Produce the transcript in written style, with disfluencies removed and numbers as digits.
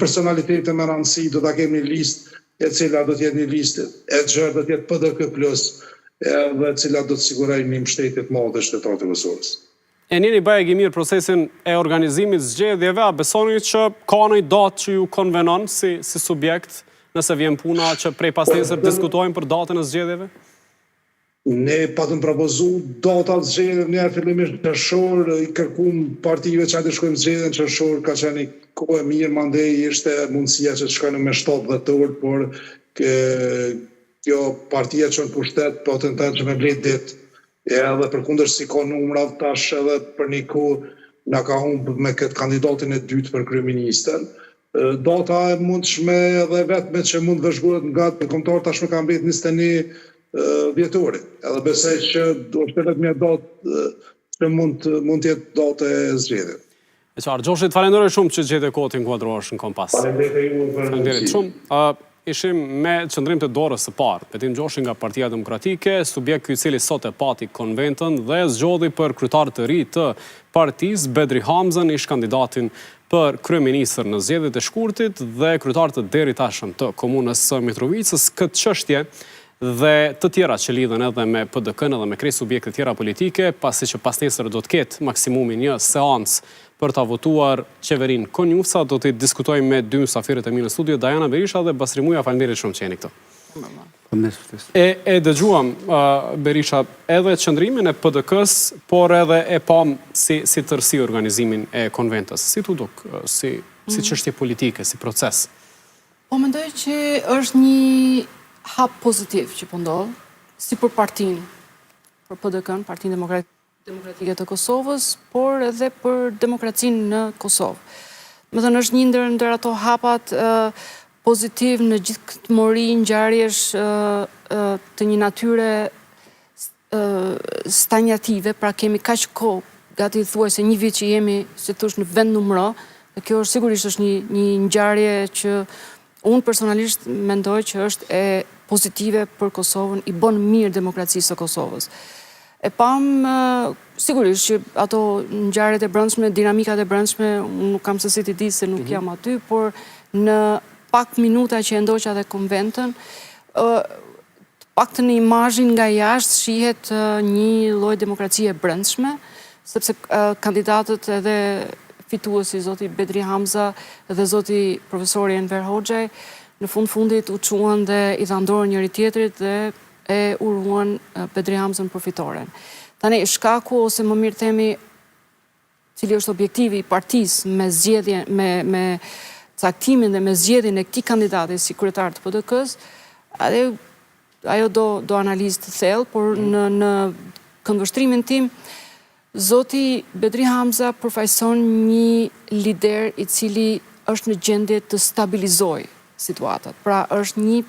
personalitetet me rëndësi, do ta kemi një listë e cila do të jetë një listë e gjerë, do të jetë PDK+, edhe e cila do të sigurojë një mbështetje të madhe shtetror të Kosovës. E njeni bëjë mirë procesin e organizimit zgjedhjeve, a besoni që ka një datë që ju konvenon si subjekt, nëse vjen puna që prej pas nesër diskutojmë për datën e zgjedhjeve? Ne patëm propozu datat zgjedhjeve njerë fillimisht në qershor, i kërkum partive që të shkojmë zgjedhjen në qershor, ka qenë kohë e mirë, mandej ishte mundësia që të shkojnë me 7 dhjetor, por kjo partia që në pushtet po tenton që me mbledh ditë. Edhe përkundër si ka numrat tash edhe për një kohë na ka humbë me këtë kandidatin e dytë për kryeministër. Data e mundshme edhe vetme që mund vëzhgohet nga të kombëtar tashmë ka mbet 21 vjetori. Edhe besoj që do të shpelet një datë që mund të jetë datë e zgjedhjeve. E qarë, Gjoshi, të falenderoj shumë që gjete kohë të inkuadrohesh në Kompas. Faleminderit shumë. Ishim me qëndrim të dorës së parë. Betim Gjoshi nga Partia Demokratike, subjekt i cili sot e pati konventën dhe zgjodhi për kryetar të ri të partisë, Bedri Hamzën, ish kandidatin për kryeministër në zgjedhjet e shkurtit dhe kryetar të deri tashëm të komunës së Mitrovicës. Këtë çështje dhe të tjera që lidhen edhe me PDK-n edhe me krejt subjekte tjera politike, pasi që pas nesër do të ketë maksimumi një seancë për të votuar qeverin Konjufsa, do të diskutojmë me dy mysafirët e mi në studio, Dajana Berisha dhe Basri Muja. Faleminderit shumë që jeni këtu. E dëgjuam, Berisha, edhe qëndrimin e PDK-s, por edhe e pam si tërsi organizimin e konventës. Si tu duk, si çështje politike, si proces? Po mendoj që është një hap pozitiv që po ndodh, si për partinë, për PDK-n, Partinë Demokratike të Kosovës, por edhe për demokracinë në Kosovë. Më thënë është një ndër ato hapat pozitiv në gjithë këtë mori ngjarjesh të një natyre stagnative, pra kemi kaq kohë, gati thuaj se një vit që jemi, si thosh, në vend numëro, dhe kjo është sigurisht është një ngjarje që unë personalisht mendoj që është e pozitive për Kosovën, i bën mirë demokracisë së Kosovës. E pam, sigurisht që ato ngjarjet e brendshme, dinamikat e brendshme, unë nuk kam se si ti di se nuk jam aty, por në pak minuta që e ndoqa dhe konventën, paktën në imazhin nga jashtë shihet një lloj demokracie brendshme, sepse kandidatët edhe fituesi zoti Bedri Hamza dhe zoti profesori Enver Hoxhaj në fundit u çuan dhe i dhan dorë njëri tjetrit dhe e uruan Bedri Hamzën për fitoren. Tani, shkaku ose më mirë themi cili është objektivi i partisë me zgjedhjen, me caktimin dhe me zgjedhjen e këtij kandidati si kryetar të PDK-s, ajo do analizë të thellë, por në këndvështrimin tim, zoti Bedri Hamza përfaqëson një lider i cili është në gjendje të stabilizojë situatat. Pra është një